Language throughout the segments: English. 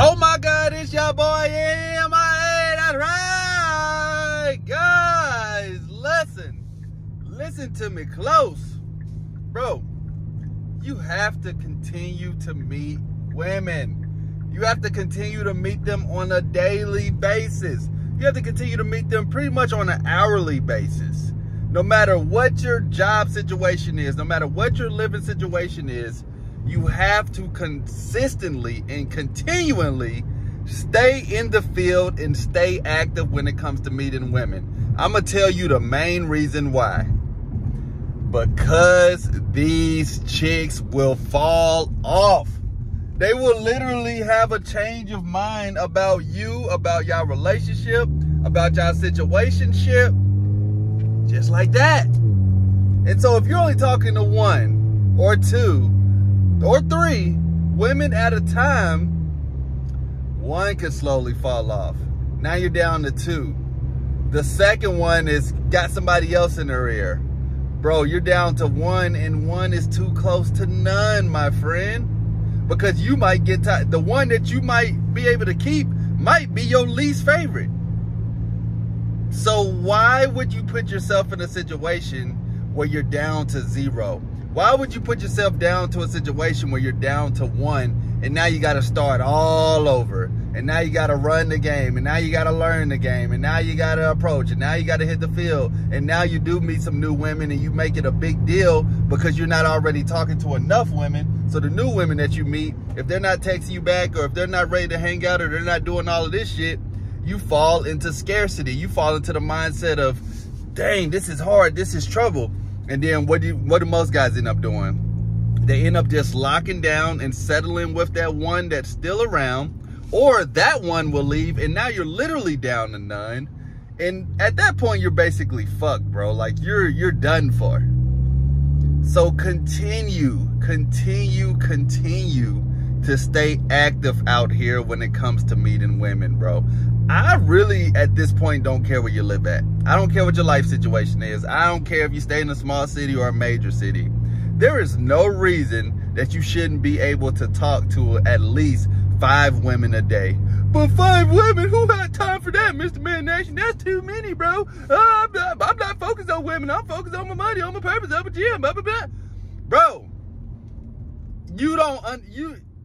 Oh my God, it's your boy MIA. That's right. Guys, listen to me close. Bro, you have to continue to meet women. You have to continue to meet them on a daily basis. You have to continue to meet them pretty much on an hourly basis. No matter what your job situation is, no matter what your living situation is, you have to consistently and continually stay in the field and stay active when it comes to meeting women. I'm going to tell you the main reason why. Because these chicks will fall off. They will literally have a change of mind about you, about your relationship, about your situationship, just like that. And so if you're only talking to one or two or three women at a time, one could slowly fall off. Now you're down to two. The second one is got somebody else in their ear. Bro, you're down to one, and one is too close to none, my friend. Because you might get tired. The one that you might be able to keep might be your least favorite. So why would you put yourself in a situation where you're down to zero? Why would you put yourself down to a situation where you're down to one, and now you got to start all over, and now you got to run the game, and now you got to learn the game, and now you got to approach, and now you got to hit the field, and now you do meet some new women, and you make it a big deal because you're not already talking to enough women. So the new women that you meet, if they're not texting you back, or if they're not ready to hang out, or they're not doing all of this shit, you fall into scarcity. You fall into the mindset of, dang, this is hard, this is trouble. And then what do most guys end up doing? They end up just locking down and settling with that one that's still around, or that one will leave, and now you're literally down to none. And at that point, you're basically fucked, bro. Like, you're done for. So continue to stay active out here when it comes to meeting women, bro. I really, at this point, don't care where you live at. I don't care what your life situation is. I don't care if you stay in a small city or a major city. There is no reason that you shouldn't be able to talk to at least 5 women a day. But 5 women? Who had time for that, Mr. Man Nation? That's too many, bro. I'm not focused on women. I'm focused on my money, on my purpose, on my gym, blah, blah, blah. Bro,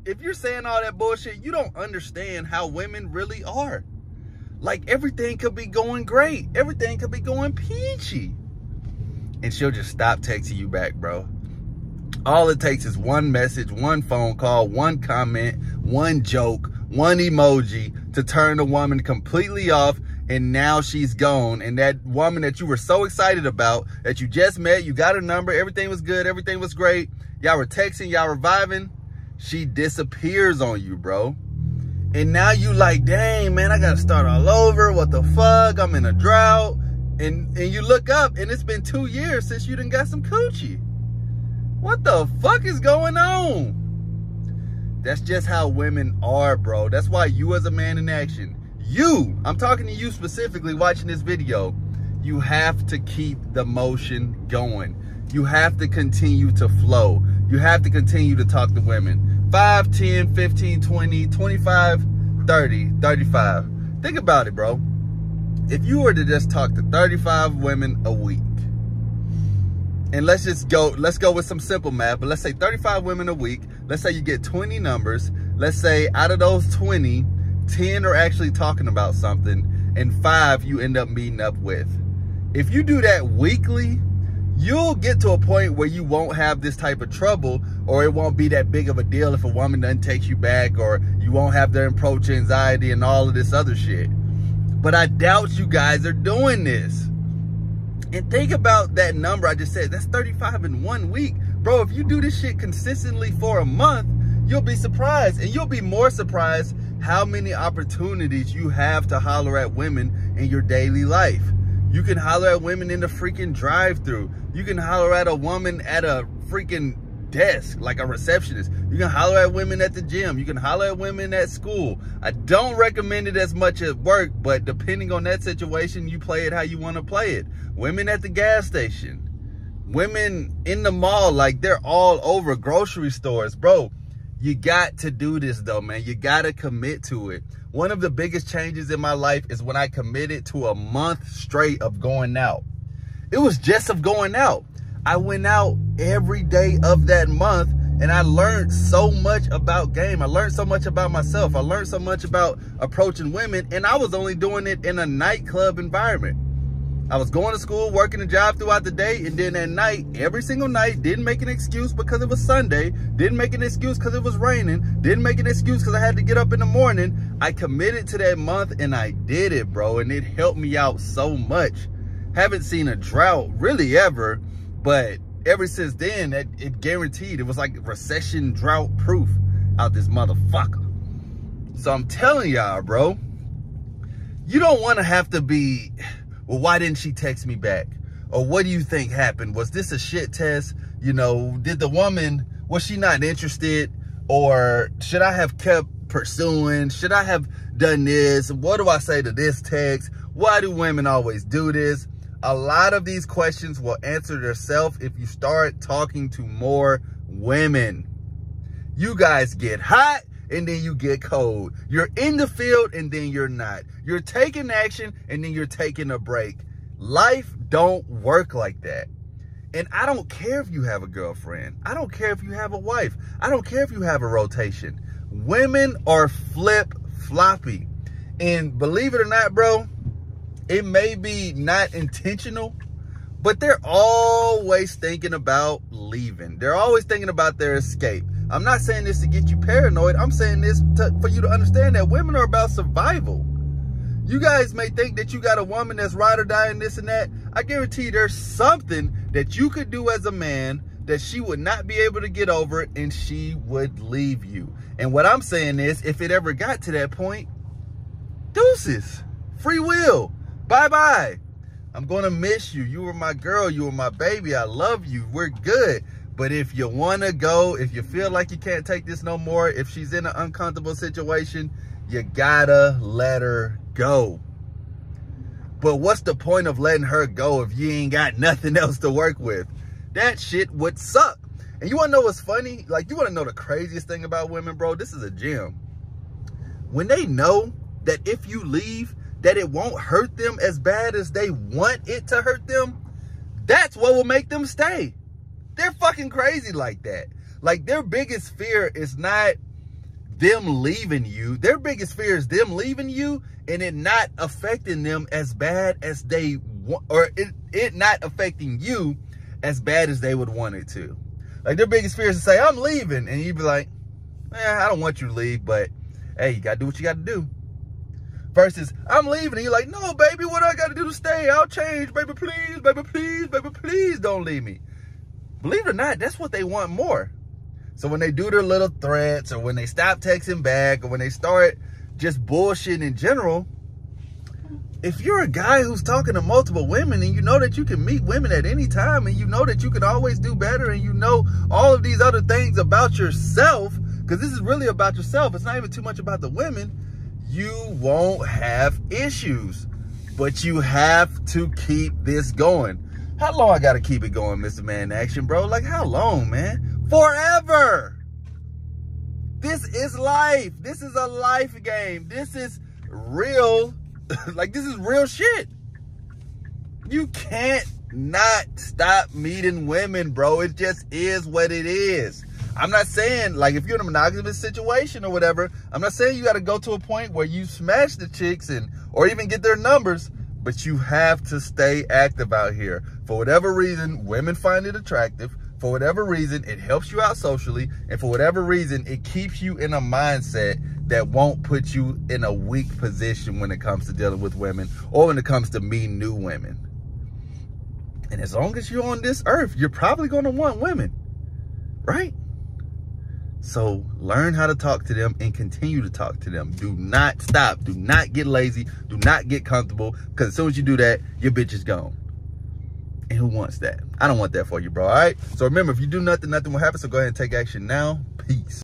if you're saying all that bullshit, you don't understand how women really are. Like, everything could be going great. Everything could be going peachy. And she'll just stop texting you back, bro. All it takes is one message, one phone call, one comment, one joke, one emoji to turn the woman completely off, and now she's gone. And that woman that you were so excited about, that you just met, you got her number, everything was good, everything was great, y'all were texting, y'all were vibing, she disappears on you, bro. And now you like, dang, man, I gotta start all over. What the fuck? I'm in a drought. And you look up, and it's been 2 years since you done got some coochie. What the fuck is going on? That's just how women are, bro. That's why you, as a man in action, I'm talking to you specifically watching this video, you have to keep the motion going. You have to continue to flow. You have to continue to talk to women. 5, 10, 15, 20, 25, 30, 35. Think about it, bro. If you were to just talk to 35 women a week, and let's go with some simple math, but let's say 35 women a week. Let's say you get 20 numbers. Let's say out of those 20, 10 are actually talking about something, and 5 you end up meeting up with. If you do that weekly, you'll get to a point where you won't have this type of trouble, or it won't be that big of a deal if a woman doesn't text you back, or you won't have their approach anxiety and all of this other shit. But I doubt you guys are doing this. And think about that number I just said. That's 35 in 1 week. Bro, if you do this shit consistently for a month, you'll be surprised. And you'll be more surprised how many opportunities you have to holler at women in your daily life. You can holler at women in the freaking drive-thru. You can holler at a woman at a freaking desk, like a receptionist. You can holler at women at the gym. You can holler at women at school. I don't recommend it as much at work, but depending on that situation, you play it how you want to play it. Women at the gas station. Women in the mall, like they're all over grocery stores. Bro, You got to do this though, man. You got to commit to it. One of the biggest changes in my life is when I committed to a month straight of going out. It was just of going out. I went out every day of that month, and I learned so much about game. I learned so much about myself. I learned so much about approaching women, and I was only doing it in a nightclub environment. I was going to school, working a job throughout the day, and then at night, every single night, didn't make an excuse because it was Sunday, didn't make an excuse because it was raining, didn't make an excuse because I had to get up in the morning. I committed to that month, and I did it, bro, and it helped me out so much. Haven't seen a drought really ever, but ever since then, it guaranteed. It was like recession drought proof out this motherfucker. So I'm telling y'all, bro, you don't want to have to be, well, why didn't she text me back? Or what do you think happened? Was this a shit test? You know, did the woman, was she not interested? Or should I have kept pursuing? Should I have done this? What do I say to this text? Why do women always do this? A lot of these questions will answer themselves if you start talking to more women. You guys get hot and then you get cold. You're in the field and then you're not. You're taking action and then you're taking a break. Life don't work like that. And I don't care if you have a girlfriend. I don't care if you have a wife. I don't care if you have a rotation. Women are flip-floppy. And believe it or not, bro, it may be not intentional, but they're always thinking about leaving. They're always thinking about their escape. I'm not saying this to get you paranoid. I'm saying this for you to understand that women are about survival. You guys may think that you got a woman that's ride or die and this and that. I guarantee there's something that you could do as a man that she would not be able to get over it and she would leave you. And what I'm saying is, if it ever got to that point, deuces, free will. Bye-bye. I'm going to miss you. You were my girl. You were my baby. I love you. We're good. But if you want to go, if you feel like you can't take this no more, if she's in an uncomfortable situation, you gotta let her go. But what's the point of letting her go if you ain't got nothing else to work with? That shit would suck. And you want to know what's funny? Like, you want to know the craziest thing about women, bro? This is a gem. When they know that if you leave, that it won't hurt them as bad as they want it to hurt them, that's what will make them stay. They're fucking crazy like that. Like, their biggest fear is not them leaving you. Their biggest fear is them leaving you and it not affecting them as bad as they want, or it not affecting you as bad as they would want it to. Like, their biggest fear is to say, I'm leaving. And you'd be like, I don't want you to leave, but hey, you got to do what you got to do. Versus, I'm leaving, and you're like, no, baby, what do I got to do to stay? I'll change, baby, please, baby, please, baby, please don't leave me. Believe it or not, that's what they want more. So when they do their little threats, or when they stop texting back, or when they start just bullshitting in general, if you're a guy who's talking to multiple women, and you know that you can meet women at any time, and you know that you can always do better, and you know all of these other things about yourself, because this is really about yourself, it's not even too much about the women, you won't have issues. But you have to keep this going. How long I gotta keep it going, Mr. Man Action, bro? Like, how long, man? Forever. This is life. This is a life game. This is real. Like, this is real shit. You can't not stop meeting women, bro. It just is what it is. I'm not saying, like, if you're in a monogamous situation or whatever, I'm not saying you got to go to a point where you smash the chicks or even get their numbers, but you have to stay active out here. For whatever reason, women find it attractive. For whatever reason, it helps you out socially. And for whatever reason, it keeps you in a mindset that won't put you in a weak position when it comes to dealing with women or when it comes to meeting new women. And as long as you're on this earth, you're probably going to want women, right? So learn how to talk to them and continue to talk to them. Do not stop. Do not get lazy. Do not get comfortable, because as soon as you do that, your bitch is gone. And who wants that? I don't want that for you, bro. All right? So remember, if you do nothing, nothing will happen. So go ahead and take action now. Peace.